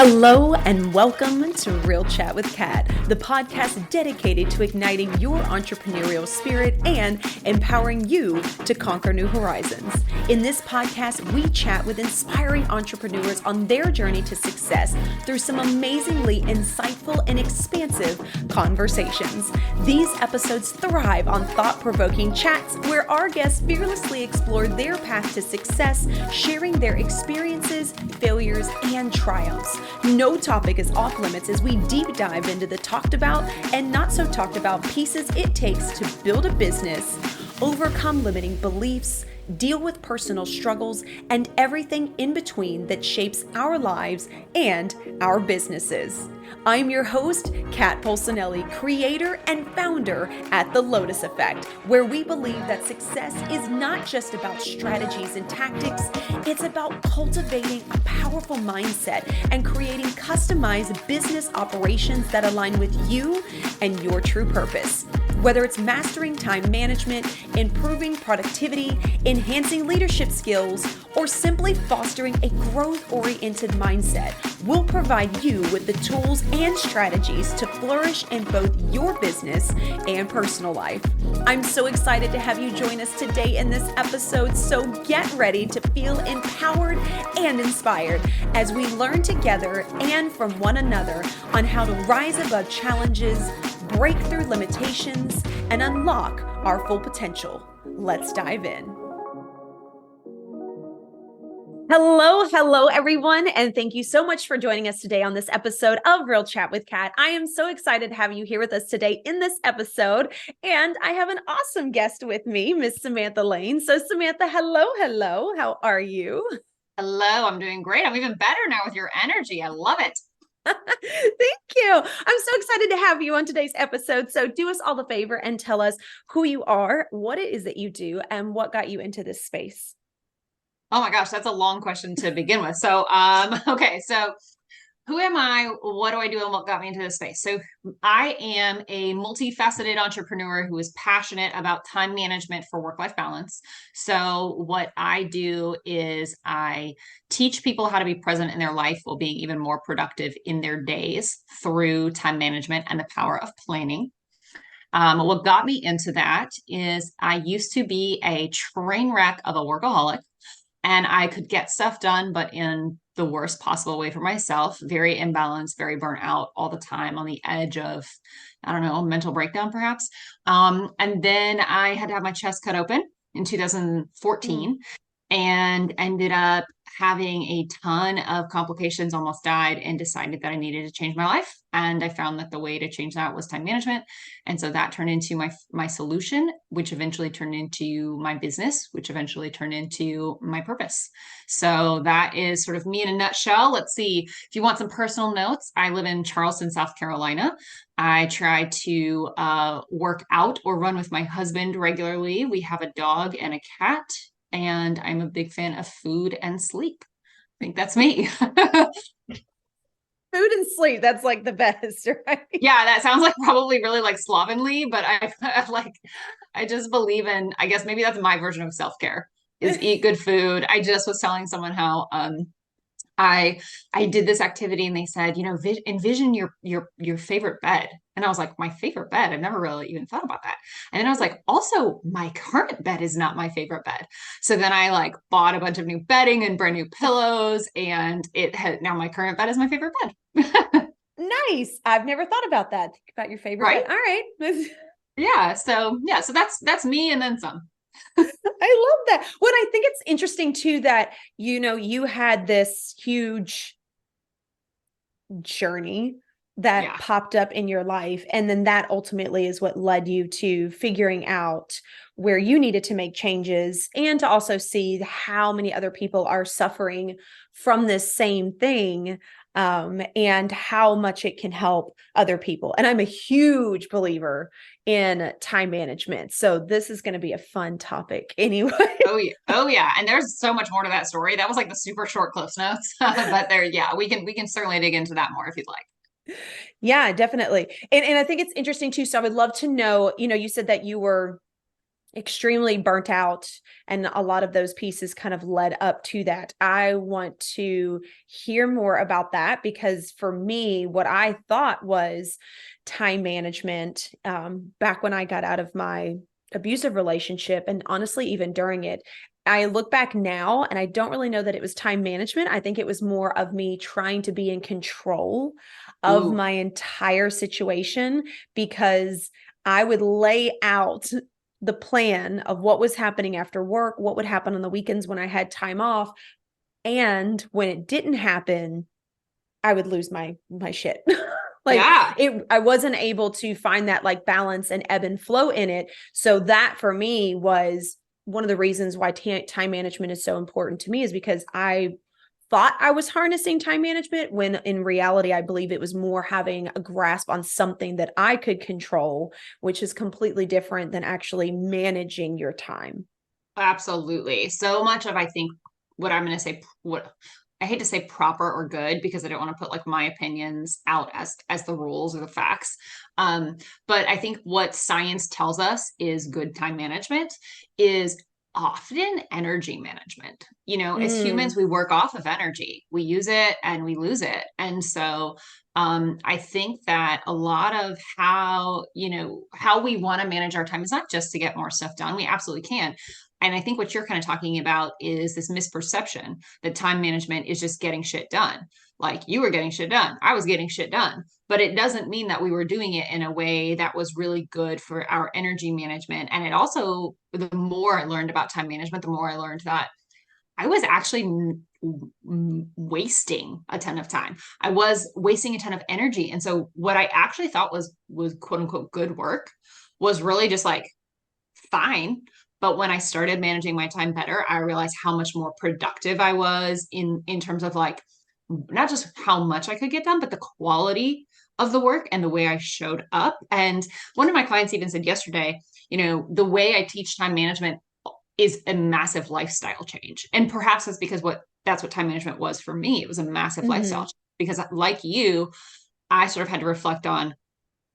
Hello and welcome to Real Chat with Kat, the podcast dedicated to igniting your entrepreneurial spirit and empowering you to conquer new horizons. In this podcast, we chat with inspiring entrepreneurs on their journey to success through some amazingly insightful and expansive conversations. These episodes thrive on thought-provoking chats where our guests fearlessly explore their path to success, sharing their experiences, failures, and triumphs. No topic is off limits as we deep dive into the talked about and not so talked about pieces it takes to build a business, overcome limiting beliefs, deal with personal struggles, and everything in between that shapes our lives and our businesses. I'm your host, Kat Polsonelli, creator and founder at The Lotus Effect, where we believe that success is not just about strategies and tactics, it's about cultivating a powerful mindset and creating customized business operations that align with you and your true purpose. Whether it's mastering time management, improving productivity, enhancing leadership skills, or simply fostering a growth-oriented mindset, we'll provide you with the tools and strategies to flourish in both your business and personal life. I'm so excited to have you join us today in this episode, so get ready to feel empowered and inspired as we learn together and from one another on how to rise above challenges, break through limitations, and unlock our full potential. Let's dive in. Hello, everyone, and thank you so much for joining us today on this episode of Real Chat with Kat. I am so excited to have you here with us today in this episode, and I have an awesome guest with me, Miss Samantha Lane. So Samantha, hello, how are you? Hello, I'm doing great. I'm even better now with your energy. I love it. Thank you. I'm so excited to have you on today's episode. So do us all the favor and tell us who you are, what it is that you do, and what got you into this space. Oh my gosh, that's a long question to begin with. Okay, so who am I? What do I do? And what got me into this space? So I am a multifaceted entrepreneur who is passionate about time management for work-life balance. So what I do is I teach people how to be present in their life while being even more productive in their days through time management and the power of planning. What got me into that is I used to be a train wreck of a workaholic. And I could get stuff done, but in the worst possible way for myself, very imbalanced, very burnt out all the time on the edge of, I don't know, mental breakdown perhaps. And then I had to have my chest cut open in 2014 and ended up having a ton of complications, almost died, and decided that I needed to change my life. And I found that the way to change that was time management. And so that turned into my solution, which eventually turned into my business, which eventually turned into my purpose. So that is sort of me in a nutshell. Let's see. If you want some personal notes, I live in Charleston, South Carolina. I try to work out or run with my husband regularly. We have a dog and a cat. And I'm a big fan of food and sleep. I think that's me. Food and sleep, that's like the best, right? Yeah, that sounds like probably really like slovenly, but I just believe in, I guess maybe that's my version of self-care is eat good food. I just was telling someone how I did this activity and they said, envision your favorite bed. And I was like, my favorite bed? I've never really even thought about that. And then I was like, also, my current bed is not my favorite bed. So then I like bought a bunch of new bedding and brand new pillows, and now my current bed is my favorite bed. Nice. I've never thought about that. Think about your favorite Right? bed. All right. So that's me and then some. I love that. Well, I think it's interesting too that, you had this huge journey that popped up in your life. And then that ultimately is what led you to figuring out where you needed to make changes and to also see how many other people are suffering from this same thing. And how much it can help other people. And I'm a huge believer in time management. So this is going to be a fun topic anyway. Oh yeah. And there's so much more to that story. That was like the super short Cliff Notes. But we can certainly dig into that more if you'd like. Yeah, definitely. And I think it's interesting too. So I would love to know, you said that you were extremely burnt out, and a lot of those pieces kind of led up to that. I want to hear more about that, because for me, what I thought was time management, back when I got out of my abusive relationship, and honestly even during it, I look back now and I don't really know that it was time management. I think it was more of me trying to be in control of Ooh, my entire situation, because I would lay out the plan of what was happening after work, what would happen on the weekends when I had time off. And when it didn't happen, I would lose my shit. Like yeah. I wasn't able to find that like balance and ebb and flow in it. So that for me was one of the reasons why time management is so important to me, is because I thought I was harnessing time management, when in reality, I believe it was more having a grasp on something that I could control, which is completely different than actually managing your time. Absolutely. So much of, I think, what I'm going to say, what I hate to say proper or good, because I don't want to put like my opinions out as the rules or the facts. Um, but I think what science tells us is good time management is often energy management. As Mm, humans, we work off of energy. We use it and we lose it. And so I think that a lot of how we want to manage our time is not just to get more stuff done. We absolutely can. And I think what you're kind of talking about is this misperception that time management is just getting shit done. Like you were getting shit done, I was getting shit done. But it doesn't mean that we were doing it in a way that was really good for our energy management. And it also, the more I learned about time management, the more I learned that I was actually wasting a ton of time. I was wasting a ton of energy. And so what I actually thought was quote unquote good work was really just like fine. But when I started managing my time better, I realized how much more productive I was in terms of like not just how much I could get done, but the quality of the work and the way I showed up. And one of my clients even said yesterday, the way I teach time management is a massive lifestyle change. And perhaps that's because that's what time management was for me. It was a massive lifestyle mm-hmm. change because like you, I sort of had to reflect on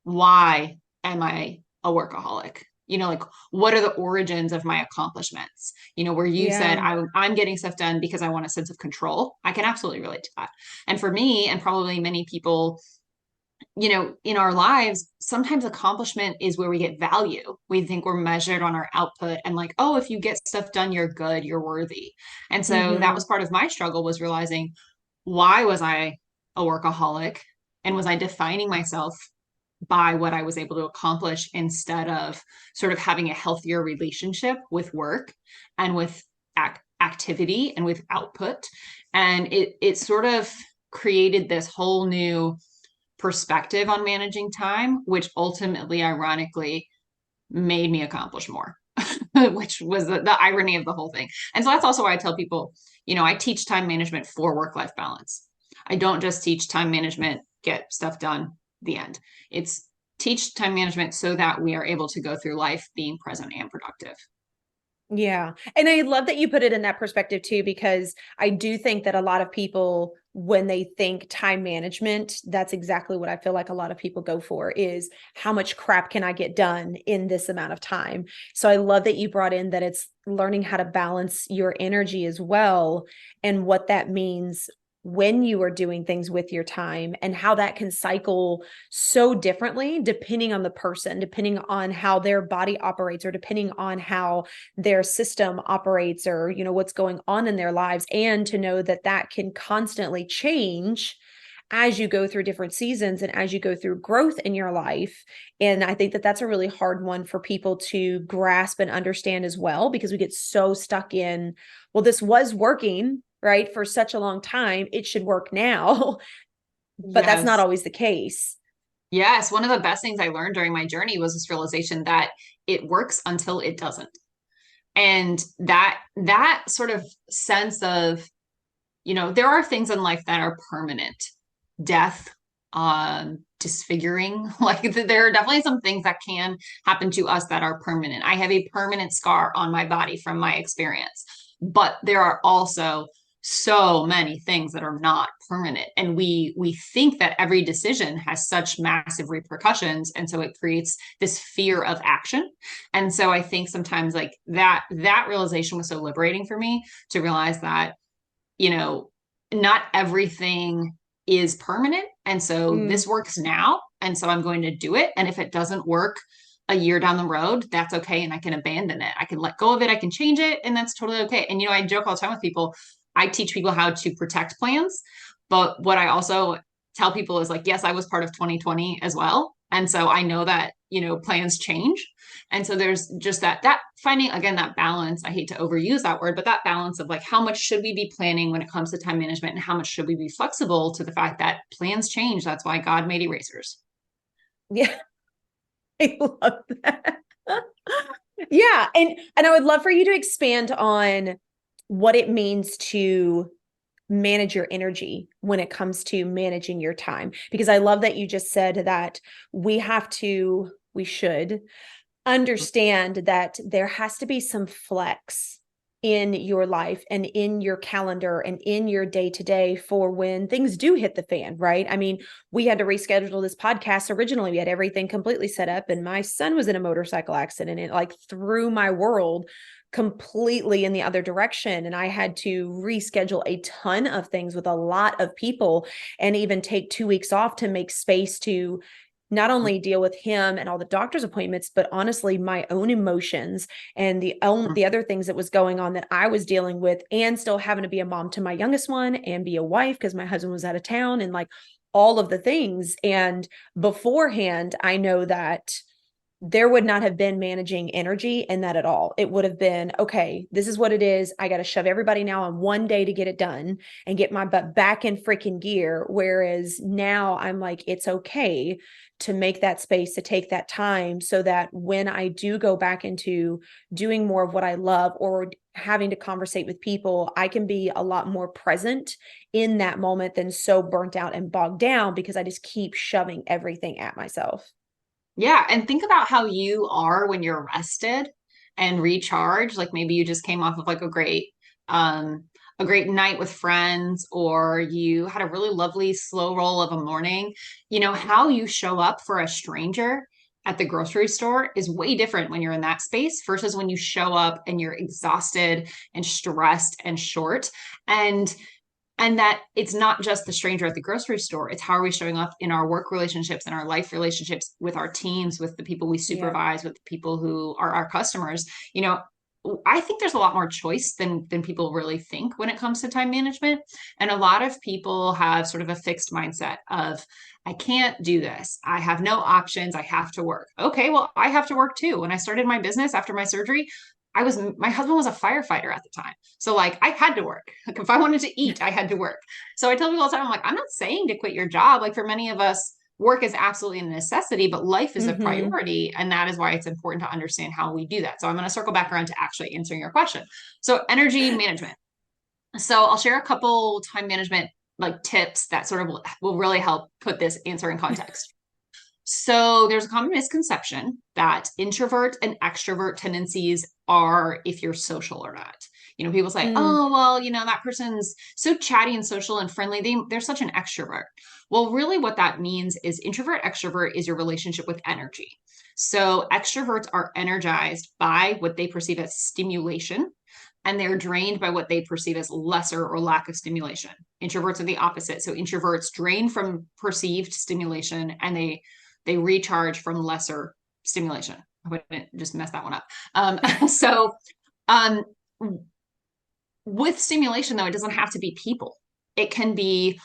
why am I a workaholic? Like what are the origins of my accomplishments? Where you said Yeah. I'm getting stuff done because I want a sense of control. I can absolutely relate to that. And for me, and probably many people, in our lives, sometimes accomplishment is where we get value. We think we're measured on our output and like, oh, if you get stuff done, you're good, you're worthy. And so that Mm-hmm. was part of my struggle was realizing why was I a workaholic and was I defining myself by what I was able to accomplish instead of sort of having a healthier relationship with work and with activity and with output. And it sort of created this whole new perspective on managing time, which ultimately, ironically, made me accomplish more, which was the irony of the whole thing. And so that's also why I tell people, I teach time management for work life balance. I don't just teach time management, get stuff done, the end. It's teach time management so that we are able to go through life being present and productive. Yeah. And I love that you put it in that perspective too, because I do think that a lot of people, when they think time management, that's exactly what I feel like a lot of people go for, is how much crap can I get done in this amount of time? So I love that you brought in that it's learning how to balance your energy as well, and what that means when you are doing things with your time, and how that can cycle so differently depending on the person, depending on how their body operates, or depending on how their system operates, or what's going on in their lives. And to know that that can constantly change as you go through different seasons and as you go through growth in your life. And I think that that's a really hard one for people to grasp and understand as well, because we get so stuck in, well, this was working right for such a long time, it should work now. But that's not Yes. always the case. Yes. One of the best things I learned during my journey was this realization that it works until it doesn't. And that sort of sense of, there are things in life that are permanent. Death, disfiguring. Like there are definitely some things that can happen to us that are permanent. I have a permanent scar on my body from my experience. But there are also so many things that are not permanent. And we think that every decision has such massive repercussions. And so it creates this fear of action. And so I think sometimes like that realization was so liberating for me to realize that, you know, not everything is permanent. And so Mm. this works now. And so I'm going to do it. And if it doesn't work a year down the road, that's okay. And I can abandon it. I can let go of it. I can change it. And that's totally okay. And, you know, I joke all the time with people. I teach people how to protect plans. But what I also tell people is like, yes, I was part of 2020 as well. And so I know that, you know, plans change. And so there's just that finding, again, that balance. I hate to overuse that word, but that balance of like, how much should we be planning when it comes to time management and how much should we be flexible to the fact that plans change? That's why God made erasers. Yeah, I love that. Yeah, and I would love for you to expand on what it means to manage your energy when it comes to managing your time, because I love that you just said that we should understand that there has to be some flex in your life and in your calendar and in your day to day for when things do hit the fan, right? I mean, we had to reschedule this podcast. Originally, we had everything completely set up, and my son was in a motorcycle accident, and it like threw my world completely in the other direction. And I had to reschedule a ton of things with a lot of people and even take 2 weeks off to make space to not only deal with him and all the doctor's appointments, but honestly, my own emotions and the other things that was going on that I was dealing with, and still having to be a mom to my youngest one and be a wife because my husband was out of town, and like all of the things. And beforehand, I know that there would not have been managing energy in that at all. It would have been, okay, this is what it is. I got to shove everybody now on one day to get it done and get my butt back in freaking gear. Whereas now I'm like, it's okay to make that space, to take that time, so that when I do go back into doing more of what I love or having to conversate with people, I can be a lot more present in that moment than so burnt out and bogged down because I just keep shoving everything at myself. Yeah. And think about how you are when you're rested and recharged. Like maybe you just came off of like um, a great night with friends, or you had a really lovely slow roll of a morning. You know, how you show up for a stranger at the grocery store is way different when you're in that space versus when you show up and you're exhausted and stressed and short. And that it's not just the stranger at the grocery store. It's how are we showing up in our work relationships and our life relationships with our teams, with the people we Yeah. supervise, with the people who are our customers. You know, I think there's a lot more choice than people really think when it comes to time management. And a lot of people have sort of a fixed mindset of, I can't do this. I have no options. I have to work. Okay, well, I have to work too. When I started my business after my surgery, my husband was a firefighter at the time. So like I had to work. Like if I wanted to eat, I had to work. So I tell people all the time, I'm like, I'm not saying to quit your job. Like for many of us, work is absolutely a necessity, but life is a Mm-hmm. priority. And that is why it's important to understand how we do that. So I'm going to circle back around to actually answering your question. So energy management. So I'll share a couple time management like tips that sort of will really help put this answer in context. So there's a common misconception that introvert and extrovert tendencies are if you're social or not. You know, people say, Mm. oh, well, you know, that person's so chatty and social and friendly. They're such an extrovert. Well, really, what that means is introvert, extrovert is your relationship with energy. So extroverts are energized by what they perceive as stimulation, and they're drained by what they perceive as lesser or lack of stimulation. Introverts are the opposite. So introverts drain from perceived stimulation, and they recharge from lesser stimulation. I wouldn't just mess that one up. So um, with stimulation, though, it doesn't have to be people. It can be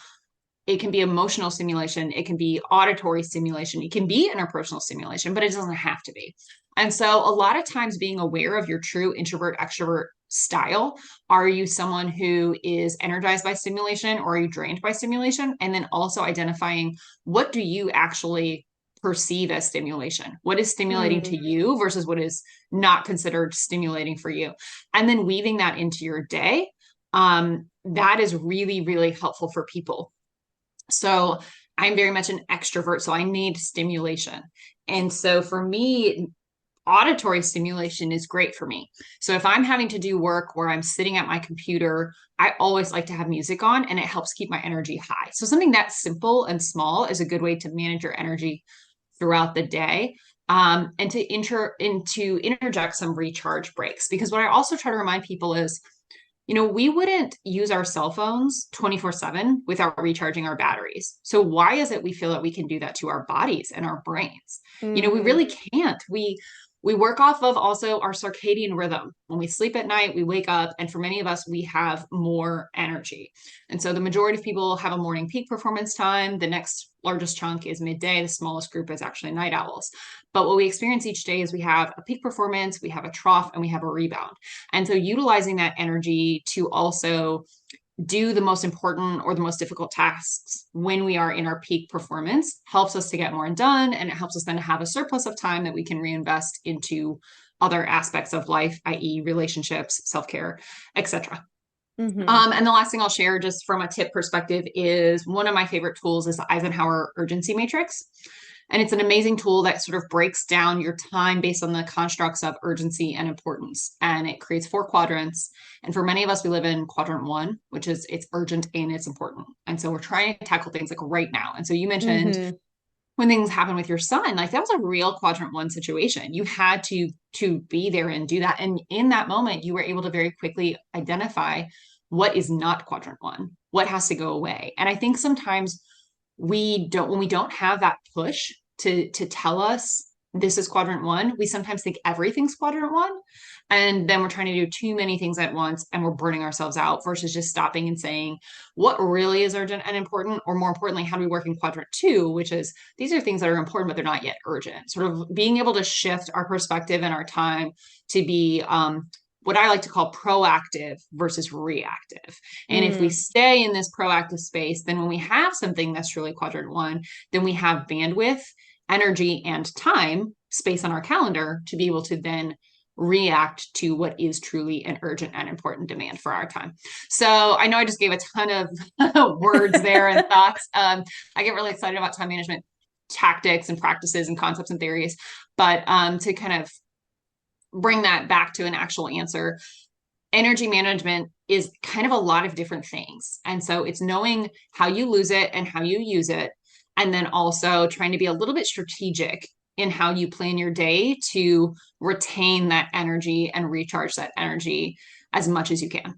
it can be emotional stimulation, it can be auditory stimulation, it can be interpersonal stimulation, but it doesn't have to be. And so a lot of times being aware of your true introvert extrovert style, are you someone who is energized by stimulation, or are you drained by stimulation? And then also identifying, what do you actually perceive as stimulation? What is stimulating to Mm. you versus what is not considered stimulating for you? And then weaving that into your day. That is really, really helpful for people. So I'm very much an extrovert, so I need stimulation. And so for me, auditory stimulation is great for me. So if I'm having to do work where I'm sitting at my computer, I always like to have music on, and it helps keep my energy high. So something that simple and small is a good way to manage your energy throughout the day. And to interject some recharge breaks, because what I also try to remind people is, we wouldn't use our cell phones 24/7 without recharging our batteries. So why is it we feel that we can do that to our bodies and our brains? We really can't. We work off of also our circadian rhythm. When we sleep at night, we wake up, and for many of us, we have more energy. And so the majority of people have a morning peak performance time. The next largest chunk is midday. The smallest group is actually night owls. But what we experience each day is we have a peak performance, we have a trough, and we have a rebound. And so utilizing that energy to also do the most important or the most difficult tasks when we are in our peak performance helps us to get more done. And it helps us then to have a surplus of time that we can reinvest into other aspects of life, i.e. relationships, self-care, etc. And the last thing I'll share just from a tip perspective is one of my favorite tools is the Eisenhower urgency matrix. And it's an amazing tool that sort of breaks down your time based on the constructs of urgency and importance. And it creates 4 quadrants. And for many of us, we live in quadrant 1, which is it's urgent and it's important. And so we're trying to tackle things like right now. And so you mentioned when things happen with your son, like that was a real quadrant 1 situation. You had to be there and do that. And in that moment, you were able to very quickly identify what is not quadrant 1, what has to go away. And I think sometimes when we don't have that push to tell us this is quadrant 1, we sometimes think everything's quadrant 1, and then we're trying to do too many things at once and we're burning ourselves out versus just stopping and saying what really is urgent and important, or more importantly, how do we work in quadrant 2, which is these are things that are important but they're not yet urgent. Sort of being able to shift our perspective and our time to be what I like to call proactive versus reactive. And if we stay in this proactive space, then when we have something that's truly quadrant 1, then we have bandwidth, energy, and time space on our calendar to be able to then react to what is truly an urgent and important demand for our time. So I know I just gave a ton of words there and thoughts. I get really excited about time management tactics and practices and concepts and theories, but to kind of bring that back to an actual answer, energy management is kind of a lot of different things. And so it's knowing how you lose it and how you use it. And then also trying to be a little bit strategic in how you plan your day to retain that energy and recharge that energy as much as you can.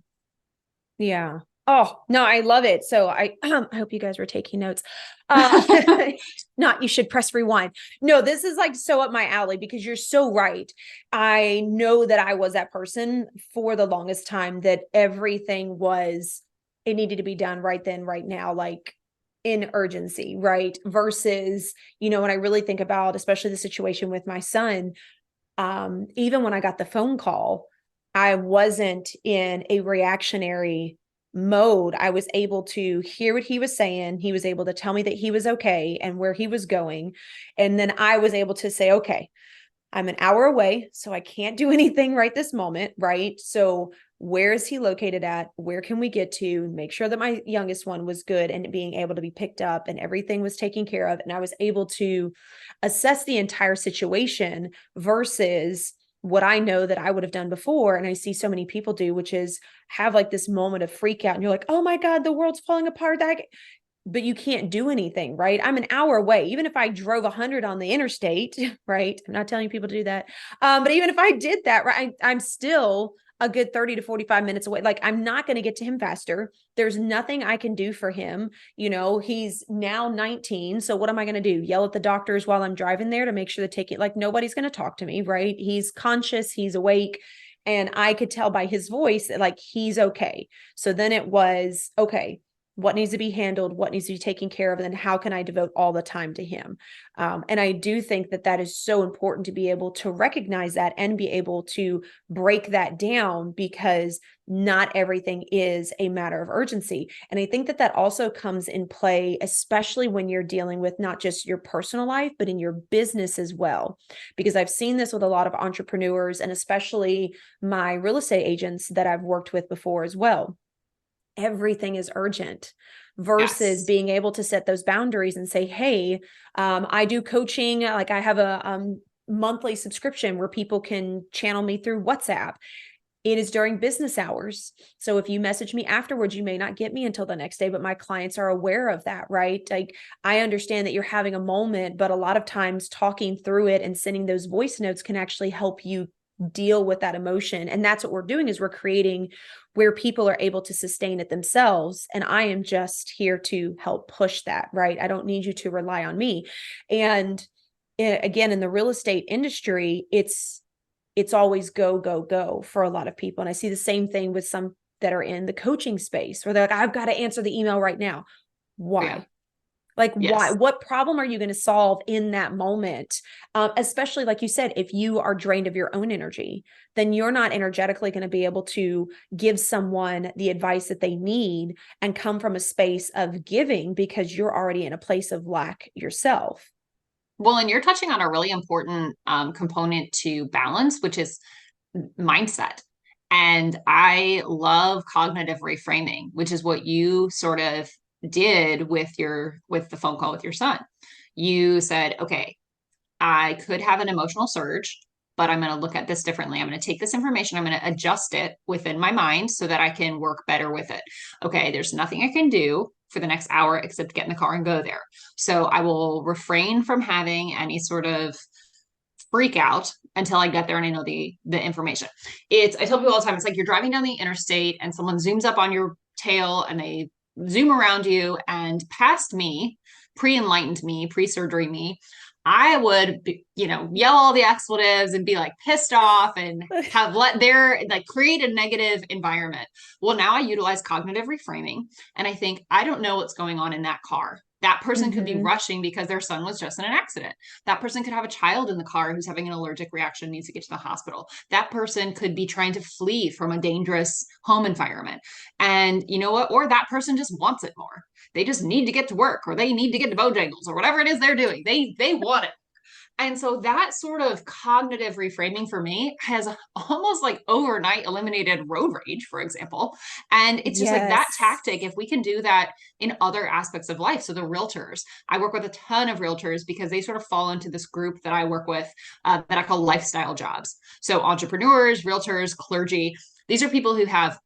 Yeah. Oh, no, I love it. So I hope you guys were taking notes. Not, you should press rewind. No, this is like so up my alley because you're so right. I know that I was that person for the longest time that everything it needed to be done right then, right now, like in urgency, right? Versus, when I really think about, especially the situation with my son, even when I got the phone call, I wasn't in a reactionary mode. I was able to hear what he was saying. He was able to tell me that he was okay and where he was going. And then I was able to say, okay, I'm an hour away, so I can't do anything right this moment, right? So where is he located at? Where can we get to? Make sure that my youngest one was good and being able to be picked up and everything was taken care of. And I was able to assess the entire situation versus what I know that I would have done before. And I see so many people do, which is have like this moment of freak out and you're like, oh my God, the world's falling apart. But you can't do anything, right? I'm an hour away. Even if I drove 100 on the interstate, right? I'm not telling people to do that. But even if I did that, right, I'm still a good 30 to 45 minutes away. Like I'm not going to get to him faster. There's nothing I can do for him. He's now 19. So what am I going to do? Yell at the doctors while I'm driving there to make sure like nobody's going to talk to me, right? He's conscious, he's awake. And I could tell by his voice that like, he's okay. So then it was, okay, what needs to be handled, what needs to be taken care of, and then how can I devote all the time to him? And I do think that is so important to be able to recognize that and be able to break that down because not everything is a matter of urgency. And I think that also comes in play, especially when you're dealing with not just your personal life, but in your business as well. Because I've seen this with a lot of entrepreneurs and especially my real estate agents that I've worked with before as well. Everything is urgent versus being able to set those boundaries and say, hey, I do coaching. Like I have a monthly subscription where people can channel me through WhatsApp. It is during business hours. So if you message me afterwards, you may not get me until the next day, but my clients are aware of that, right? Like, I understand that you're having a moment, but a lot of times talking through it and sending those voice notes can actually help you deal with that emotion. And that's what we're doing, is we're creating where people are able to sustain it themselves. And I am just here to help push that, right? I don't need you to rely on me. And again, in the real estate industry, it's always go, go, go for a lot of people. And I see the same thing with some that are in the coaching space where they're like, I've got to answer the email right now. Why? Yeah. Like, why? Yes. What problem are you going to solve in that moment? Especially, like you said, if you are drained of your own energy, then you're not energetically going to be able to give someone the advice that they need and come from a space of giving, because you're already in a place of lack yourself. Well, and you're touching on a really important component to balance, which is mindset. And I love cognitive reframing, which is what you sort of did with the phone call with your son. You said, okay, I could have an emotional surge, but I'm going to look at this differently. I'm going to take this information, I'm going to adjust it within my mind so that I can work better with it. Okay, there's nothing I can do for the next hour except get in the car and go there. So I will refrain from having any sort of freak out until I get there and I know the information. I tell people all the time, it's like you're driving down the interstate and someone zooms up on your tail and they zoom around you, and past me, pre-enlightened me, pre-surgery me, I would yell all the expletives and be like pissed off and have let their like create a negative environment. Well, now I utilize cognitive reframing and I think, I don't know what's going on in that car. That person could be Mm-hmm. rushing because their son was just in an accident. That person could have a child in the car who's having an allergic reaction, needs to get to the hospital. That person could be trying to flee from a dangerous home environment. And you know what? Or that person just wants it more. They just need to get to work, or they need to get to Bojangles, or whatever it is they're doing. They want it. And so that sort of cognitive reframing for me has almost like overnight eliminated road rage, for example. And it's just like that Yes. tactic, if we can do that in other aspects of life. So the realtors, I work with a ton of realtors because they sort of fall into this group that I work with that I call lifestyle jobs. So entrepreneurs, realtors, clergy, these are people who have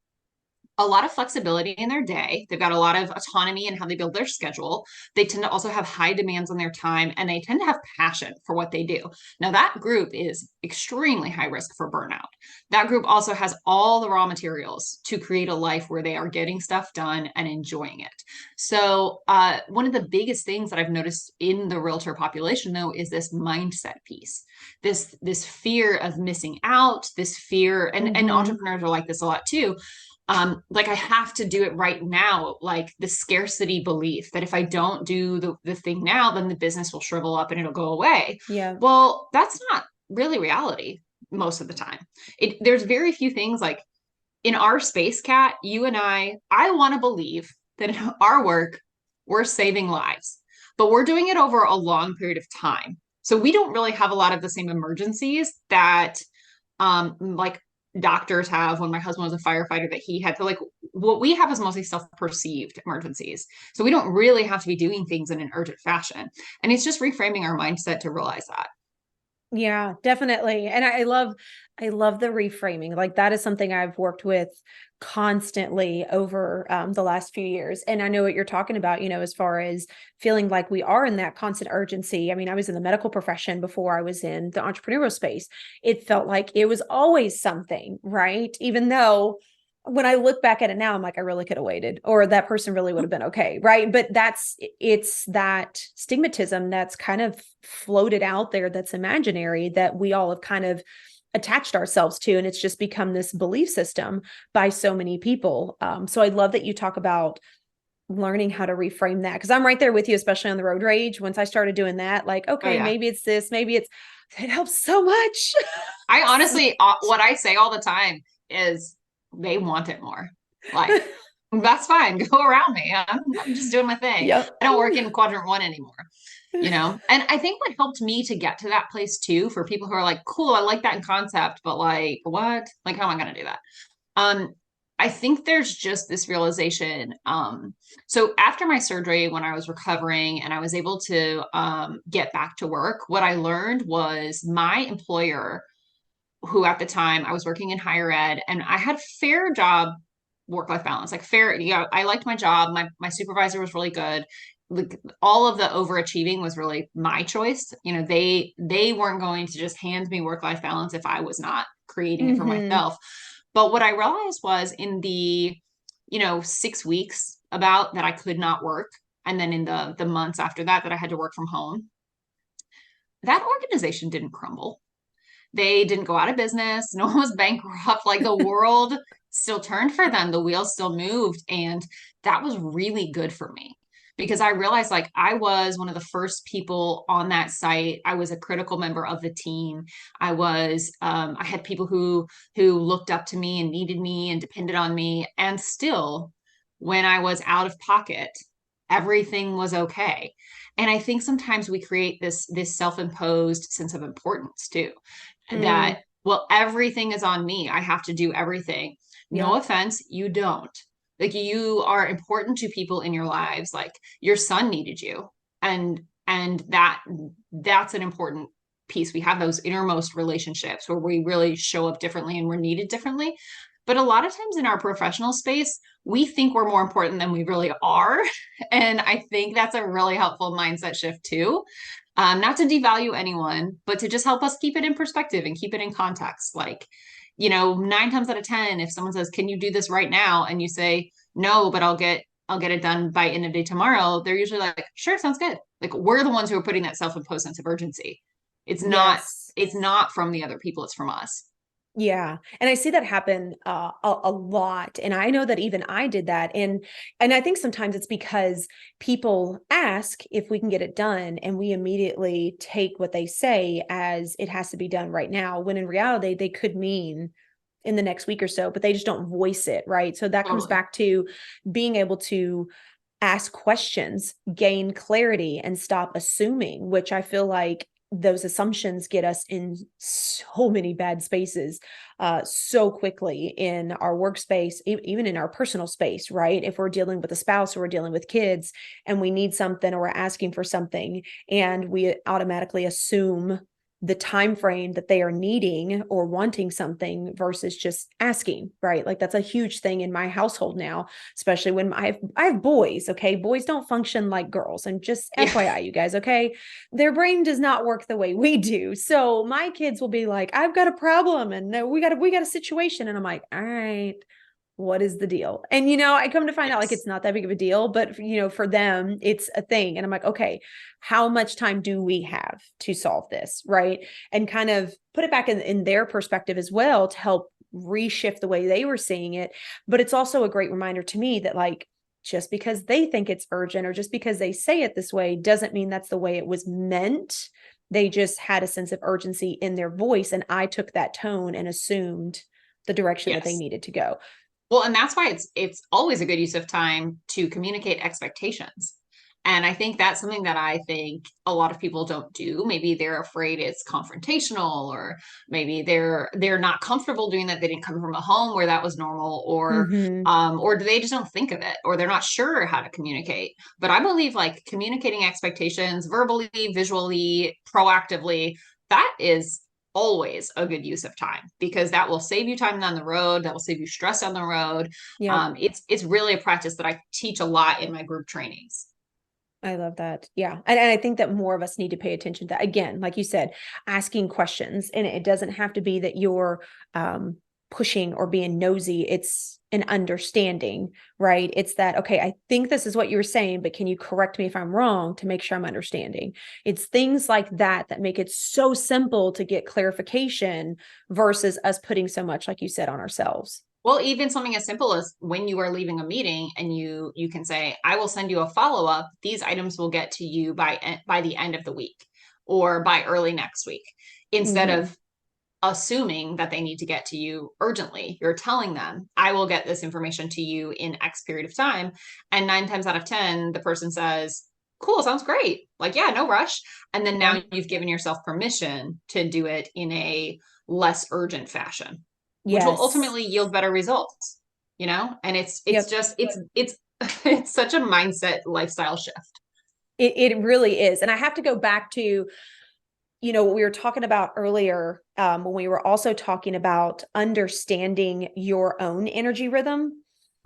a lot of flexibility in their day. They've got a lot of autonomy in how they build their schedule. They tend to also have high demands on their time, and they tend to have passion for what they do. Now, that group is extremely high risk for burnout. That group also has all the raw materials to create a life where they are getting stuff done and enjoying it. So, one of the biggest things that I've noticed in the realtor population, though, is this mindset piece. This fear of missing out, this fear, and Mm-hmm. entrepreneurs are like this a lot too, like I have to do it right now, like the scarcity belief that if I don't do the thing now, then the business will shrivel up and it'll go away. Yeah. Well, that's not really reality most of the time. There's very few things like in our space, Kat, you and I want to believe that in our work, we're saving lives, but we're doing it over a long period of time. So we don't really have a lot of the same emergencies that like doctors have. When my husband was a firefighter, that he had to, like, what we have is mostly self-perceived emergencies, so we don't really have to be doing things in an urgent fashion, and it's just reframing our mindset to realize that. Yeah, definitely. And I love the reframing. Like, that is something I've worked with constantly over the last few years. And I know what you're talking about, as far as feeling like we are in that constant urgency. I mean, I was in the medical profession before I was in the entrepreneurial space. It felt like it was always something, right? Even though when I look back at it now, I'm like, I really could have waited, or that person really would have been okay. Right. But it's that stigmatism that's kind of floated out there, that's imaginary, that we all have kind of attached ourselves to. And it's just become this belief system by so many people. So I love that you talk about learning how to reframe that, because I'm right there with you, especially on the road rage. Once I started doing that, like, Oh okay, yeah. maybe it's this, it helps so much. I honestly, what I say all the time is they want it more. Like, that's fine. Go around me. I'm just doing my thing. Yep. I don't work in quadrant one anymore. And I think what helped me to get to that place too, for people who are like, cool, I like that in concept, but like, what? Like, how am I going to do that? Um, I think there's just this realization. So after my surgery, when I was recovering and I was able to get back to work, what I learned was my employer, who at the time I was working in higher ed, and I had fair job work-life balance, like fair, yeah, I liked my job. My supervisor was really good. Like all of the overachieving was really my choice. They weren't going to just hand me work-life balance if I was not creating it for Mm-hmm. myself. But what I realized was in the, 6 weeks about that I could not work, and then in the months after that I had to work from home, that organization didn't crumble. They didn't go out of business. No one was bankrupt. Like the world still turned for them. The wheels still moved. And that was really good for me because I realized like I was one of the first people on that site. I was a critical member of the team. I had people who looked up to me and needed me and depended on me. And still, when I was out of pocket, everything was okay. And I think sometimes we create this self-imposed sense of importance too, Mm. that, well, everything is on me. I have to do everything. No Yep. offense, you don't. Like you are important to people in your lives. Like your son needed you. And that's an important piece. We have those innermost relationships where we really show up differently and we're needed differently. But a lot of times in our professional space, we think we're more important than we really are. And I think that's a really helpful mindset shift too. Not to devalue anyone, but to just help us keep it in perspective and keep it in context. Like, 9 times out of 10, if someone says, "Can you do this right now?" and you say, "No, but I'll get it done by end of day tomorrow," they're usually like, "Sure, sounds good." Like we're the ones who are putting that self-imposed sense of urgency. It's not, Yes. it's not from the other people, it's from us. Yeah. And I see that happen a lot. And I know that even I did that. And I think sometimes it's because people ask if we can get it done and we immediately take what they say as it has to be done right now, when in reality they could mean in the next week or so, but they just don't voice it, right? So that comes Totally. back to being able to ask questions, gain clarity, and stop assuming, which I feel like those assumptions get us in so many bad spaces so quickly in our workspace, even in our personal space, right? If we're dealing with a spouse or we're dealing with kids and we need something or we're asking for something and we automatically assume the time frame that they are needing or wanting something versus just asking, right? Like that's a huge thing in my household now, especially when I have boys. Okay, boys don't function like girls, and just Yeah. FYI, you guys. Okay, their brain does not work the way we do. So my kids will be like, "I've got a problem, and we got a situation," and I'm like, "All right, what is the deal?" And I come to find out like Yes. it's not that big of a deal, but for them, it's a thing. And I'm like, okay, how much time do we have to solve this, right? And kind of put it back in their perspective as well to help reshift the way they were seeing it. But it's also a great reminder to me that like just because they think it's urgent or just because they say it this way doesn't mean that's the way it was meant. They just had a sense of urgency in their voice, and I took that tone and assumed the direction that they Yes. needed to go. Well, and that's why it's always a good use of time to communicate expectations. And I think that's something that I think a lot of people don't do. Maybe they're afraid it's confrontational, or maybe they're not comfortable doing that. They didn't come from a home where that was normal, Mm-hmm. or do they just don't think of it, or they're not sure how to communicate. But I believe like communicating expectations verbally, visually, proactively, that is always a good use of time, because that will save you time down the road, that will save you stress down the road. Yep. It's really a practice that I teach a lot in my group trainings. I love that. Yeah. And I think that more of us need to pay attention to that. Again, like you said, asking questions. And it doesn't have to be that you're pushing or being nosy. It's an understanding, right? It's that, okay, I think this is what you were saying, but can you correct me if I'm wrong to make sure I'm understanding? It's things like that that make it so simple to get clarification versus us putting so much, like you said, on ourselves. Well, even something as simple as when you are leaving a meeting and you can say, "I will send you a follow-up. These items will get to you by the end of the week or by early next week." Instead Mm-hmm. of assuming that they need to get to you urgently, you're telling them, "I will get this information to you in X period of time." And 9 times out of 10, the person says, "Cool, sounds great." Like, yeah, no rush. And then Yeah. now you've given yourself permission to do it in a less urgent fashion, which will Yes. ultimately yield better results. and it's Yep. just, it's, it's such a mindset lifestyle shift. It really is. And I have to go back to, what we were talking about earlier, when we were also talking about understanding your own energy rhythm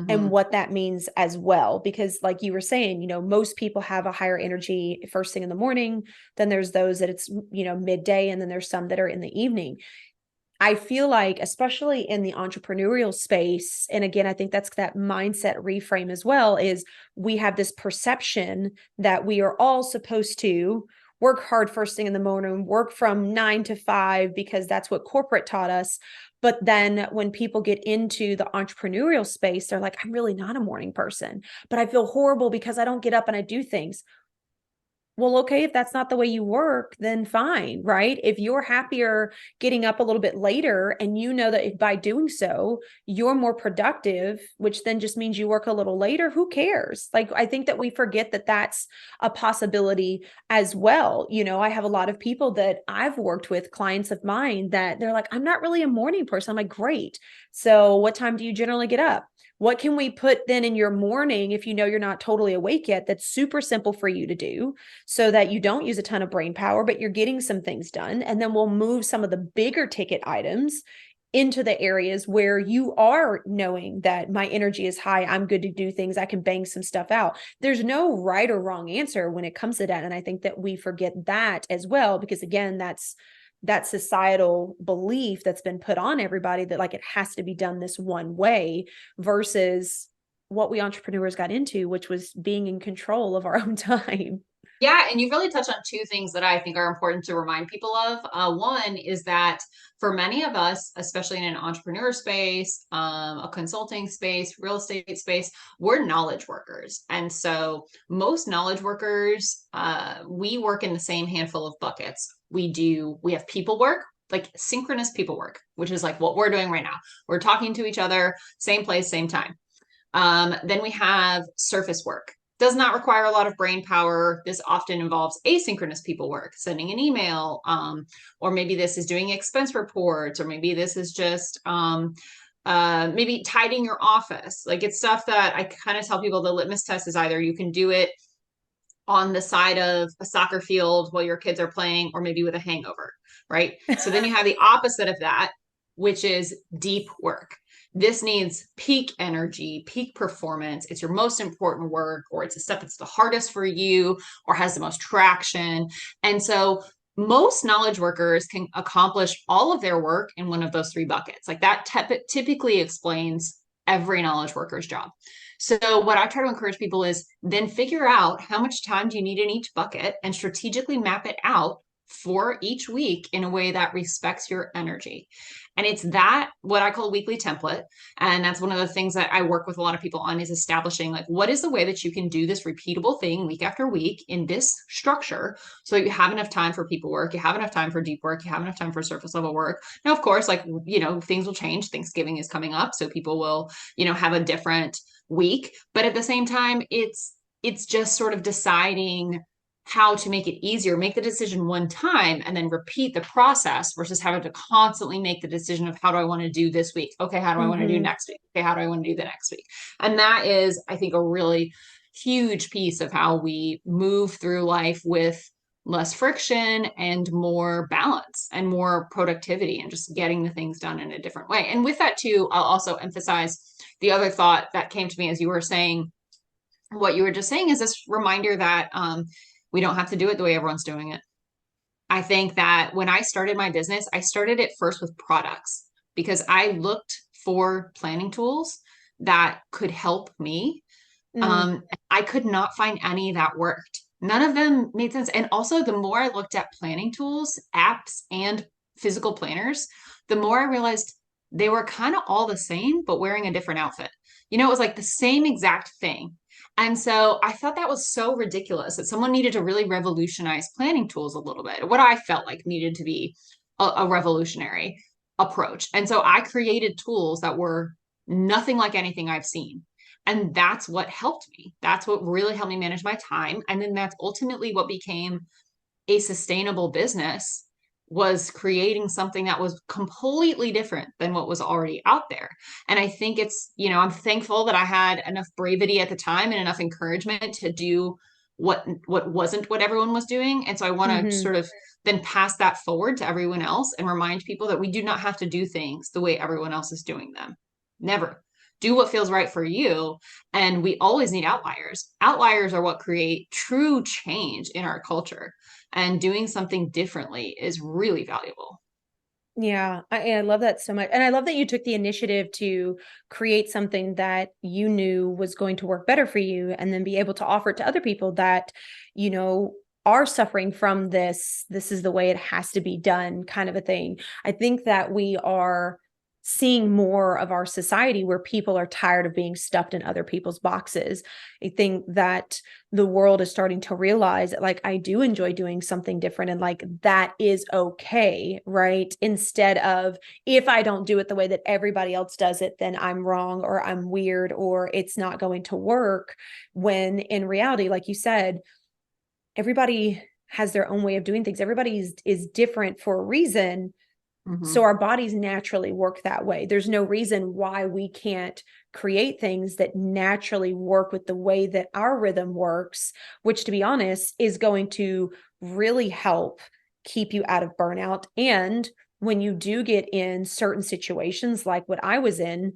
and Mhm. what that means as well. Because like you were saying, most people have a higher energy first thing in the morning. Then there's those that it's, midday, and then there's some that are in the evening. I feel like, especially in the entrepreneurial space, and again, I think that's that mindset reframe as well, is we have this perception that we are all supposed to work hard first thing in the morning, work from 9 to 5, because that's what corporate taught us. But then when people get into the entrepreneurial space, they're like, I'm really not a morning person, but I feel horrible because I don't get up and I do things. Well, okay, if that's not the way you work, then fine, right? If you're happier getting up a little bit later and you know that if by doing so, you're more productive, which then just means you work a little later, who cares? Like, I think that we forget that that's a possibility as well. I have a lot of people that I've worked with, clients of mine, that they're like, I'm not really a morning person. I'm like, great. So what time do you generally get up? What can we put then in your morning if you're not totally awake yet, that's super simple for you to do, so that you don't use a ton of brain power, but you're getting some things done. And then we'll move some of the bigger ticket items into the areas where you are knowing that my energy is high. I'm good to do things. I can bang some stuff out. There's no right or wrong answer when it comes to that. And I think that we forget that as well, because again, that's that societal belief that's been put on everybody that like it has to be done this one way versus what we entrepreneurs got into, which was being in control of our own time. Yeah, and you've really touched on two things that I think are important to remind people of. One is that for many of us, especially in an entrepreneur space, a consulting space, real estate space, we're knowledge workers. And so most knowledge workers, we work in the same handful of buckets. We have people work, like synchronous people work, which is like what we're doing right now. We're talking to each other, same place, same time. Then we have surface work. Does not require a lot of brain power. This often involves asynchronous people work, sending an email, or maybe this is doing expense reports, or maybe this is just maybe tidying your office. Like it's stuff that I kind of tell people the litmus test is either you can do it on the side of a soccer field while your kids are playing, or maybe with a hangover, right? So then you have the opposite of that, which is deep work. This needs peak energy, peak performance. It's your most important work, or it's a step that's the hardest for you, or has the most traction. And so most knowledge workers can accomplish all of their work in one of those three buckets. Like that typically explains every knowledge worker's job. So what I try to encourage people is then figure out how much time do you need in each bucket and strategically map it out for each week in a way that respects your energy. And it's that what I call a weekly template. And that's one of the things that I work with a lot of people on, is establishing like, what is the way that you can do this repeatable thing week after week in this structure, so that you have enough time for people work, you have enough time for deep work, you have enough time for surface level work. Now, of course, like, things will change. Thanksgiving is coming up, so people will, have a different week. But at the same time, it's just sort of deciding how to make it easier, make the decision one time and then repeat the process, versus having to constantly make the decision of how do I want to do this week? Okay, how do I want to do Mm-hmm. next week? Okay, how do I want to do the next week? And that is, I think, a really huge piece of how we move through life with less friction and more balance and more productivity, and just getting the things done in a different way. And with that too, I'll also emphasize the other thought that came to me as you were saying what you were just saying, is this reminder that we don't have to do it the way everyone's doing it. I think that when I started my business, I started it first with products, because I looked for planning tools that could help me. Mm. I could not find any that worked. None of them made sense. And also, the more I looked at planning tools, apps, and physical planners, the more I realized they were kind of all the same, but wearing a different outfit. It was like the same exact thing. And so I thought that was so ridiculous that someone needed to really revolutionize planning tools a little bit. What I felt like needed to be a revolutionary approach. And so I created tools that were nothing like anything I've seen. And that's what helped me. That's what really helped me manage my time. And then that's ultimately what became a sustainable business was creating something that was completely different than what was already out there. And I think it's, I'm thankful that I had enough bravery at the time and enough encouragement to do what wasn't what everyone was doing. And so I want to Mm-hmm. sort of then pass that forward to everyone else and remind people that we do not have to do things the way everyone else is doing them. Never. Do what feels right for you. And we always need outliers. Outliers are what create true change in our culture. And doing something differently is really valuable. Yeah, I love that so much. And I love that you took the initiative to create something that you knew was going to work better for you and then be able to offer it to other people that, you know, are suffering from this. This is the way it has to be done, kind of a thing. I think that we are seeing more of our society where people are tired of being stuffed in other people's boxes. I think that the world is starting to realize that, like, I do enjoy doing something different and like that is okay, right? Instead of, if I don't do it the way that everybody else does it, then I'm wrong or I'm weird or it's not going to work. When in reality, like you said, everybody has their own way of doing things. Everybody is different for a reason. Mm-hmm. So our bodies naturally work that way. There's no reason why we can't create things that naturally work with the way that our rhythm works, which, to be honest, is going to really help keep you out of burnout. And when you do get in certain situations like what I was in,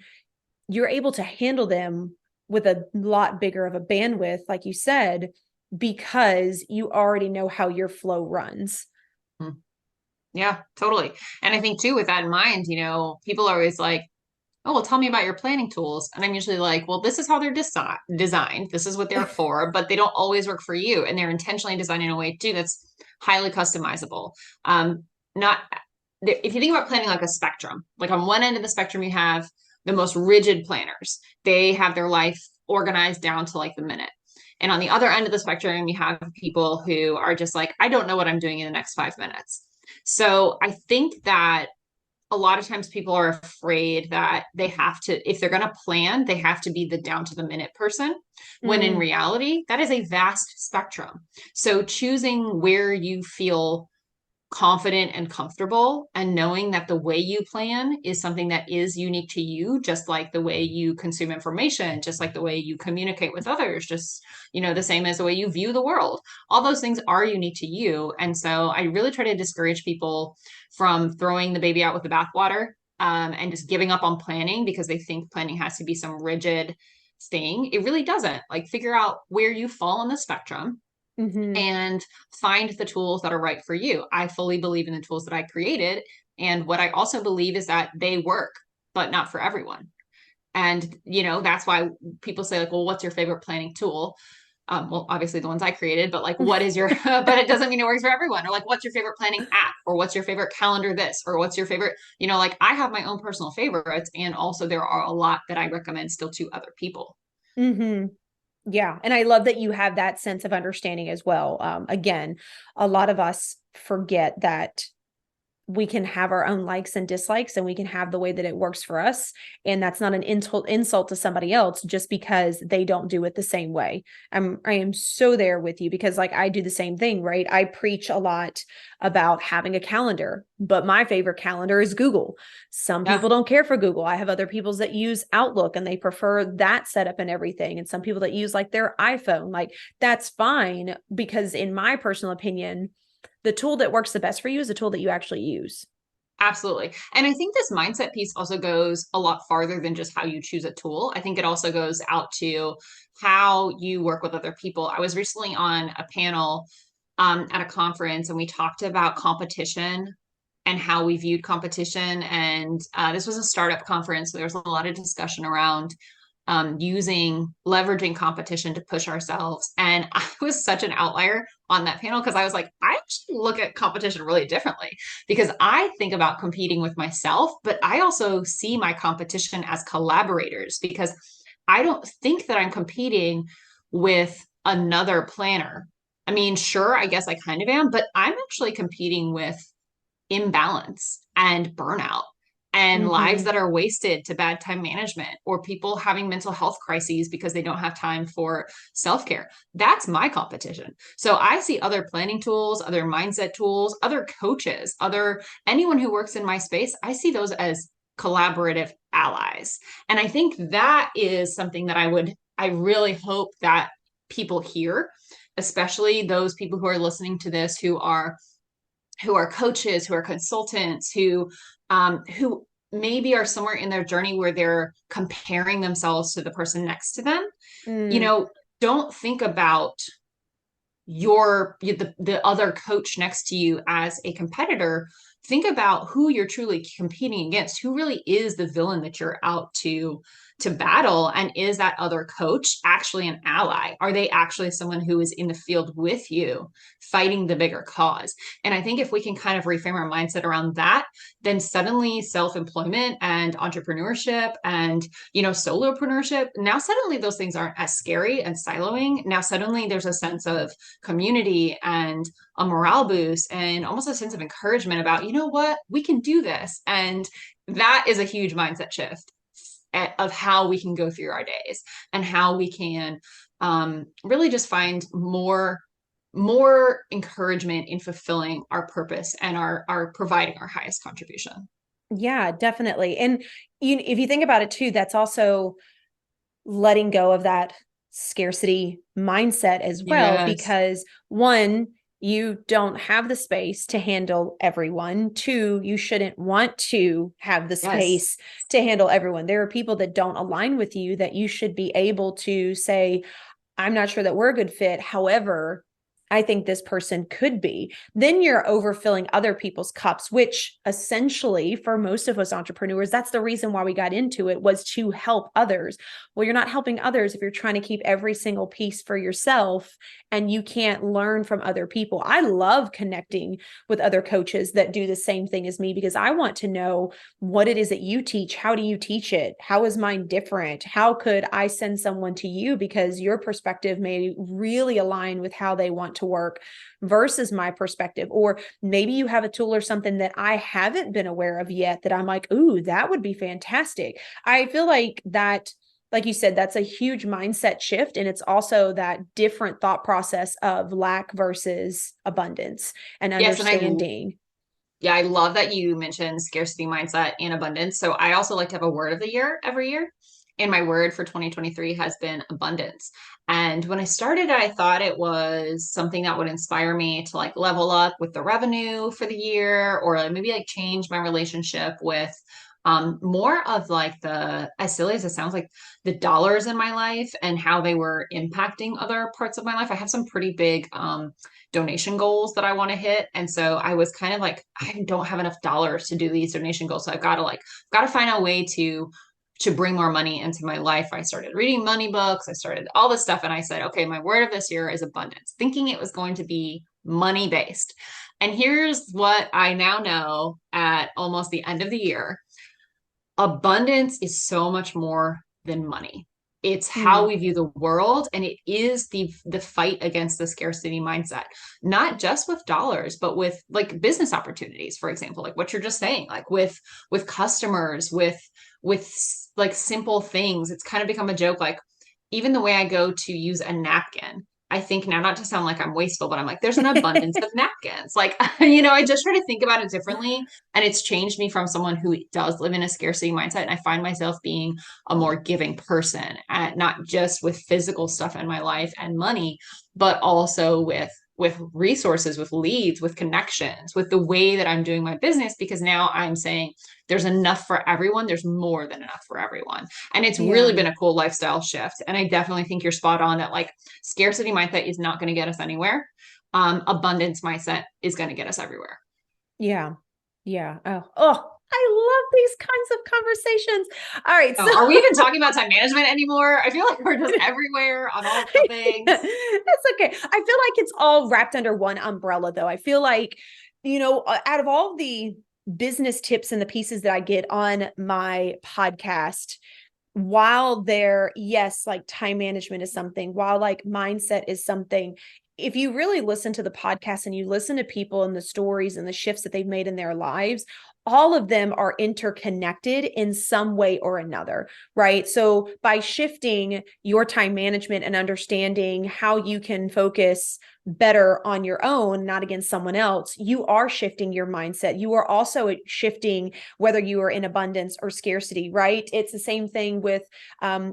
you're able to handle them with a lot bigger of a bandwidth, like you said, because you already know how your flow runs. Yeah, totally. And I think too, with that in mind, people are always like, oh, well, tell me about your planning tools. And I'm usually like, well, this is how they're designed. This is what they're for, but they don't always work for you. And they're intentionally designed in a way too that's highly customizable. Not if you think about planning like a spectrum, like on one end of the spectrum, you have the most rigid planners. They have their life organized down to like the minute. And on the other end of the spectrum, you have people who are just like, I don't know what I'm doing in the next 5 minutes. So I think that a lot of times people are afraid that they have to, if they're going to plan, they have to be the down to the minute person, when in Mm, reality, that is a vast spectrum. So choosing where you feel confident and comfortable and knowing that the way you plan is something that is unique to you, just like the way you consume information, just like the way you communicate with others, just, the same as the way you view the world. All those things are unique to you. And so I really try to discourage people from throwing the baby out with the bathwater, and just giving up on planning because they think planning has to be some rigid thing. It really doesn't. Like, figure out where you fall on the spectrum mm-hmm, and find the tools that are right for you. I fully believe in the tools that I created. And what I also believe is that they work, but not for everyone. And, that's why people say, like, well, what's your favorite planning tool? Well, obviously the ones I created, but like, what is your, but it doesn't mean it works for everyone. Or like, what's your favorite planning app? Or what's your favorite calendar this? Or what's your favorite, like, I have my own personal favorites. And also there are a lot that I recommend still to other people. mm-hmm. Yeah. And I love that you have that sense of understanding as well. Again, a lot of us forget that we can have our own likes and dislikes and we can have the way that it works for us. And that's not an insult to somebody else just because they don't do it the same way. I am so there with you because, like, I do the same thing, right? I preach a lot about having a calendar, but my favorite calendar is Google. Some Yeah. people don't care for Google. I have other people that use Outlook and they prefer that setup and everything. And some people that use like their iPhone, like, that's fine, because in my personal opinion, the tool that works the best for you is the tool that you actually use. Absolutely. And I think this mindset piece also goes a lot farther than just how you choose a tool. I think it also goes out to how you work with other people. I was recently on a panel at a conference and we talked about competition and how we viewed competition. And this was a startup conference. So there was a lot of discussion around leveraging competition to push ourselves. And I was such an outlier on that panel because I was like, I actually look at competition really differently because I think about competing with myself, but I also see my competition as collaborators because I don't think that I'm competing with another planner. I mean, sure, I guess I kind of am, but I'm actually competing with imbalance and burnout. and lives Mm-hmm. that are wasted to bad time management, or people having mental health crises because they don't have time for self-care. That's my competition. So I see other planning tools, other mindset tools, other coaches, other anyone who works in my space. I see those as collaborative allies. And I think that is something that I really hope that people hear, especially those people who are listening to this who are coaches, who are consultants, who maybe are somewhere in their journey where they're comparing themselves to the person next to them. You Mm. know, don't think about the other coach next to you as a competitor. Think about who you're truly competing against, who really is the villain that you're out to battle, and is that other coach actually an ally? Are they actually someone who is in the field with you fighting the bigger cause? And I think if we can kind of reframe our mindset around that, then suddenly self-employment and entrepreneurship and solopreneurship, now suddenly those things aren't as scary and siloing. Now suddenly there's a sense of community and a morale boost and almost a sense of encouragement about, you know what, we can do this. And that is a huge mindset shift of how we can go through our days and how we can really just find more encouragement in fulfilling our purpose and our providing our highest contribution. Yeah, definitely. And if you think about it too, that's also letting go of that scarcity mindset as well, Yes. because one, you don't have the space to handle everyone. Two, you shouldn't want to have the Yes. space to handle everyone. There are people that don't align with you that you should be able to say, I'm not sure that we're a good fit. However, I think this person could be. Then you're overfilling other people's cups, which essentially for most of us entrepreneurs, that's the reason why we got into it, was to help others. Well, you're not helping others if you're trying to keep every single piece for yourself and you can't learn from other people. I love connecting with other coaches that do the same thing as me because I want to know what it is that you teach. How do you teach it? How is mine different? How could I send someone to you because your perspective may really align with how they want to work versus my perspective? Or maybe you have a tool or something that I haven't been aware of yet that I'm like, ooh, that would be fantastic. I feel like that, like you said, that's a huge mindset shift. And it's also that different thought process of lack versus abundance and Yes. And understanding. yeah, I love that you mentioned scarcity mindset and abundance. So I also like to have a word of the year every year. And my word for 2023 has been abundance. And when I started, I thought it was something that would inspire me to like level up with the revenue for the year, or maybe like change my relationship with more of like as silly as it sounds, like the dollars in my life and how they were impacting other parts of my life. I have some pretty big donation goals that I want to hit. And so I was kind of like, I don't have enough dollars to do these donation goals. So I've got to find a way to bring more money into my life. I started reading money books. I started all this stuff. And I said, okay, my word of this year is abundance, thinking it was going to be money based. And here's what I now know at almost the end of the year: abundance is so much more than money. It's how Hmm. we view the world, and it is the fight against the scarcity mindset, not just with dollars, but with like business opportunities, for example, like what you're just saying, like with customers, with like simple things. It's kind of become a joke, like even the way I go to use a napkin. I think now, not to sound like I'm wasteful, but I'm like, there's an abundance of napkins. Like, I just try to think about it differently. And it's changed me from someone who does live in a scarcity mindset. And I find myself being a more giving person, at not just with physical stuff in my life and money, but also with resources, with leads, with connections, with the way that I'm doing my business, because now I'm saying there's enough for everyone. There's more than enough for everyone. And it's really Yeah. been a cool lifestyle shift. And I definitely think you're spot on that like scarcity mindset is not going to get us anywhere. Abundance mindset is going to get us everywhere. Yeah. Yeah. Oh, I love these kinds of conversations. All right. So Oh, are we even talking about time management anymore? I feel like we're just everywhere on all the things. that's okay. I feel like it's all wrapped under one umbrella, though. I feel like, out of all the business tips and the pieces that I get on my podcast, while there, yes, like time management is something, while like mindset is something, if you really listen to the podcast and you listen to people and the stories and the shifts that they've made in their lives, all of them are interconnected in some way or another, right? So by shifting your time management and understanding how you can focus better on your own, not against someone else, you are shifting your mindset. You are also shifting whether you are in abundance or scarcity, right? It's the same thing with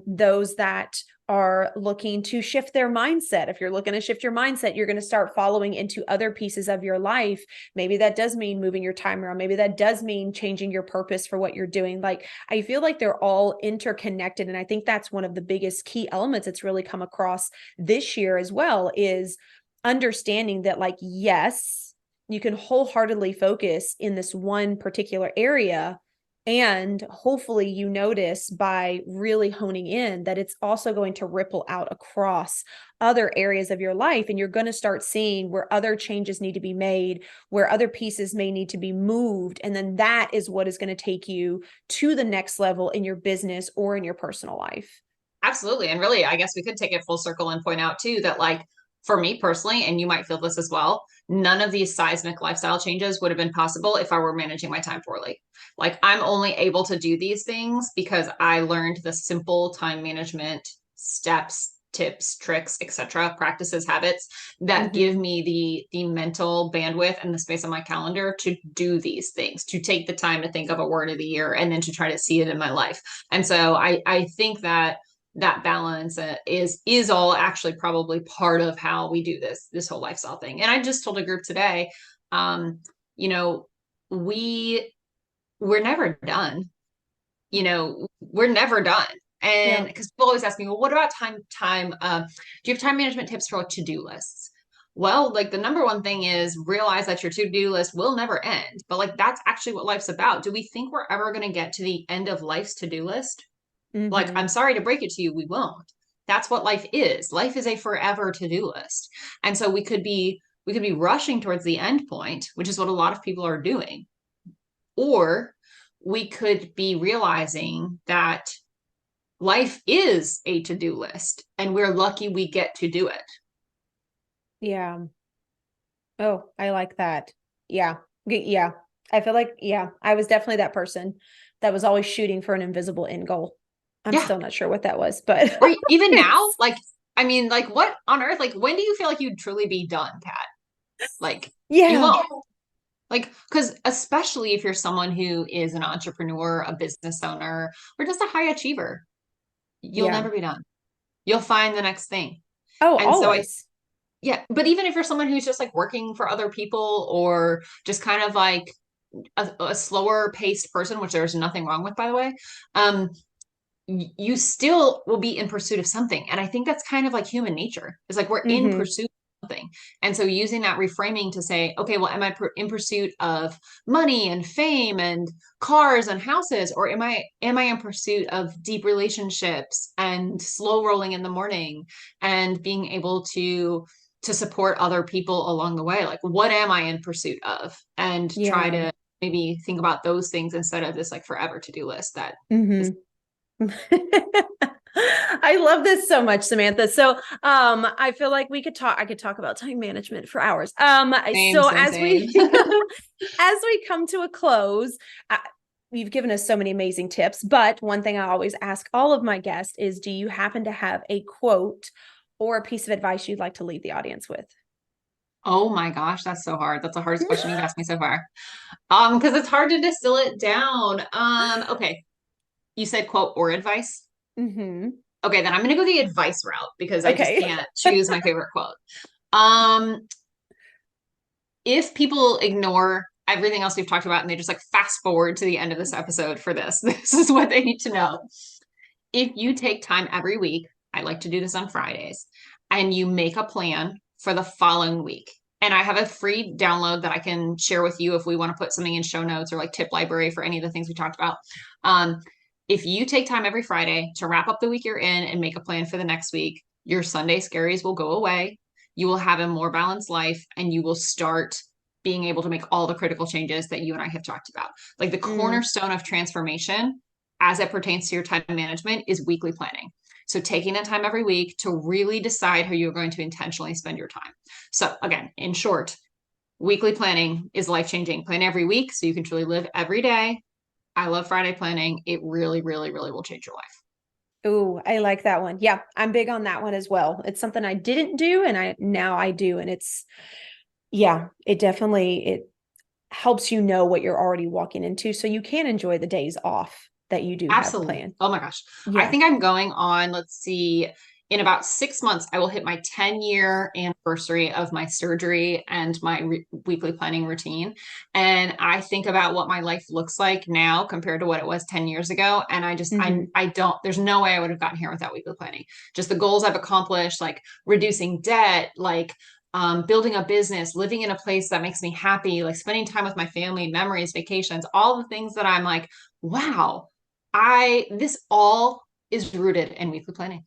those that are looking to shift their mindset. If you're looking to shift your mindset, you're going to start following into other pieces of your life. Maybe that does mean moving your time around. Maybe that does mean changing your purpose for what you're doing. Like, I feel like they're all interconnected. And I think that's one of the biggest key elements that's really come across this year as well, is understanding that, like, yes, you can wholeheartedly focus in this one particular area. And hopefully you notice by really honing in that it's also going to ripple out across other areas of your life. And you're going to start seeing where other changes need to be made, where other pieces may need to be moved. And then that is what is going to take you to the next level in your business or in your personal life. Absolutely. And really, I guess we could take it full circle and point out too that, like, for me personally, and you might feel this as well, none of these seismic lifestyle changes would have been possible if I were managing my time poorly. Like, I'm only able to do these things because I learned the simple time management steps, tips, tricks, etc., practices, habits that give me the mental bandwidth and the space on my calendar to do these things, to take the time to think of a word of the year and then to try to see it in my life. And so I think that balance is all actually probably part of how we do this whole lifestyle thing. And I just told a group today, you know, we're never done. We're never done. And because people always ask me, well, what about time? Do you have time management tips for to-do lists? Well, like, the number one thing is realize that your to-do list will never end. But like, that's actually what life's about. Do we think we're ever going to get to the end of life's to-do list? Like, I'm sorry to break it to you, we won't. That's what life is. Life is a forever to-do list. And so we could be rushing towards the end point, which is what a lot of people are doing. Or we could be realizing that life is a to-do list and we're lucky we get to do it. Yeah. Oh, I like that. Yeah. Yeah. I feel like, I was definitely that person that was always shooting for an invisible end goal. I'm still not sure what that was, but or even now, like, I mean, like, what on earth, like, when do you feel like you'd truly be done, Kat? Like, you won't. Like, because especially if you're someone who is an entrepreneur, a business owner, or just a high achiever, you'll never be done. You'll find the next thing. Oh, and always. But even if you're someone who's just like working for other people or just kind of like a slower paced person, which there's nothing wrong with, by the way, you still will be in pursuit of something. And I think that's kind of like human nature. It's like we're in pursuit of something. And so using that reframing to say, okay, well, am I in pursuit of money and fame and cars and houses, or am I in pursuit of deep relationships and slow rolling in the morning and being able to support other people along the way? Like, what am I in pursuit of? And try to maybe think about those things instead of this like forever to-do list that is. I love this so much, Samantha. So I feel like I could talk about time management for hours. Same. We as we come to a close, you've given us so many amazing tips, but one thing I always ask all of my guests is, do you happen to have a quote or a piece of advice you'd like to leave the audience with? Oh my gosh, that's so hard. That's the hardest question you've asked me so far. Because it's hard to distill it down. Okay. You said quote or advice? Okay, then I'm going to go the advice route because I just can't choose my favorite quote. If people ignore everything else we've talked about and they just like fast forward to the end of this episode for this is what they need to know. If you take time every week, I like to do this on Fridays, and you make a plan for the following week. And I have a free download that I can share with you if we want to put something in show notes or like tip library for any of the things we talked about. If you take time every Friday to wrap up the week you're in and make a plan for the next week, your Sunday scaries will go away. You will have a more balanced life and you will start being able to make all the critical changes that you and I have talked about. Like, the cornerstone of transformation as it pertains to your time management is weekly planning. So taking that time every week to really decide how you're going to intentionally spend your time. So again, in short, weekly planning is life-changing. Plan every week so you can truly live every day. I love Friday planning. It really, really, really will change your life. Ooh, I like that one. Yeah, I'm big on that one as well. It's something I didn't do and now I do. And it helps you know what you're already walking into so you can enjoy the days off that you do have Absolutely. planned. Oh my gosh. I Yeah. think I'm going on, let's see, in about 6 months, I will hit my 10-year anniversary of my surgery and my weekly planning routine. And I think about what my life looks like now compared to what it was 10 years ago. And Mm-hmm. I don't, there's no way I would have gotten here without weekly planning. Just the goals I've accomplished, like reducing debt, like building a business, living in a place that makes me happy, like spending time with my family, memories, vacations, all the things that I'm like, wow, this all is rooted in weekly planning.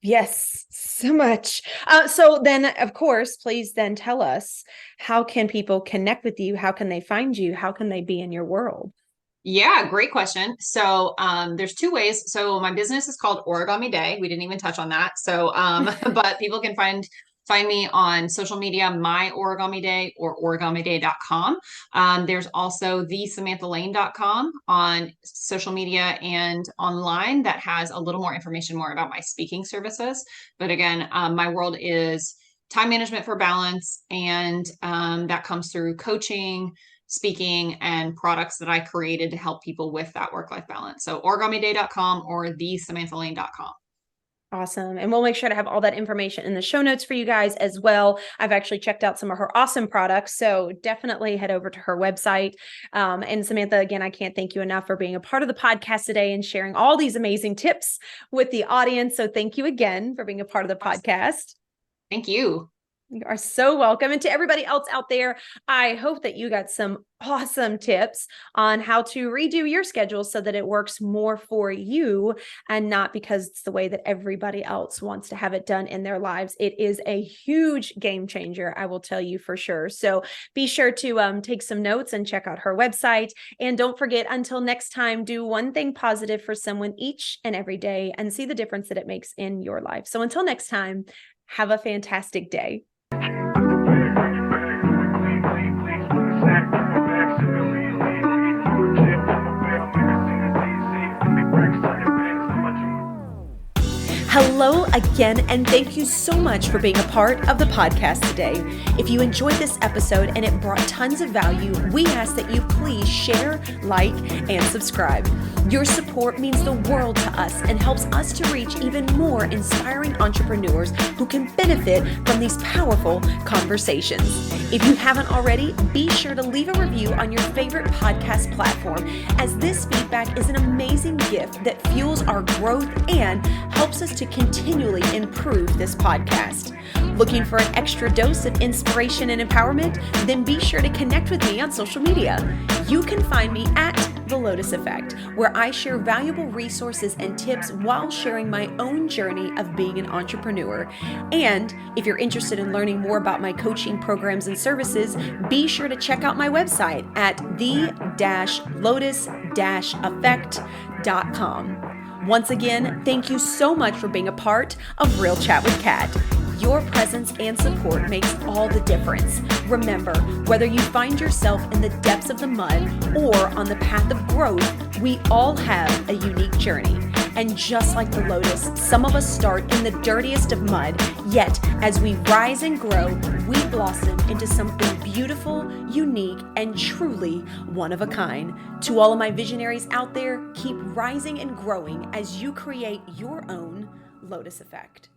Yes, so much. So then, of course, please then tell us, how can people connect with you? How can they find you? How can they be in your world? Yeah, great question. So there's two ways. So my business is called Origami Day. We didn't even touch on that. So but people can find me on social media, my Origami Day or origamiday.com. There's also thesamanhthalane.com on social media and online that has a little more information more about my speaking services. But again, my world is time management for balance, and that comes through coaching, speaking, and products that I created to help people with that work-life balance. So origamiday.com or thesamanthalane.com. Awesome. And we'll make sure to have all that information in the show notes for you guys as well. I've actually checked out some of her awesome products, so definitely head over to her website. And Samantha, again, I can't thank you enough for being a part of the podcast today and sharing all these amazing tips with the audience. So thank you again for being a part of the podcast. Thank you. You are so welcome. And to everybody else out there, I hope that you got some awesome tips on how to redo your schedule so that it works more for you and not because it's the way that everybody else wants to have it done in their lives. It is a huge game changer, I will tell you for sure. So be sure to take some notes and check out her website. And don't forget, until next time, do one thing positive for someone each and every day and see the difference that it makes in your life. So until next time, have a fantastic day. Hello again, and thank you so much for being a part of the podcast today. If you enjoyed this episode and it brought tons of value, we ask that you please share, like, and subscribe. Your support means the world to us and helps us to reach even more inspiring entrepreneurs who can benefit from these powerful conversations. If you haven't already, be sure to leave a review on your favorite podcast platform, as this feedback is an amazing gift that fuels our growth and helps us to continually improve this podcast. Looking for an extra dose of inspiration and empowerment? Then be sure to connect with me on social media. You can find me at The Lotus Effect, where I share valuable resources and tips while sharing my own journey of being an entrepreneur. And if you're interested in learning more about my coaching programs and services, be sure to check out my website at the-lotus-effect.com. Once again, thank you so much for being a part of Real Chat with Kat. Your presence and support makes all the difference. Remember, whether you find yourself in the depths of the mud or on the path of growth, we all have a unique journey. And just like the lotus, some of us start in the dirtiest of mud, yet as we rise and grow, we blossom into something beautiful, unique, and truly one of a kind. To all of my visionaries out there, keep rising and growing as you create your own Lotus Effect.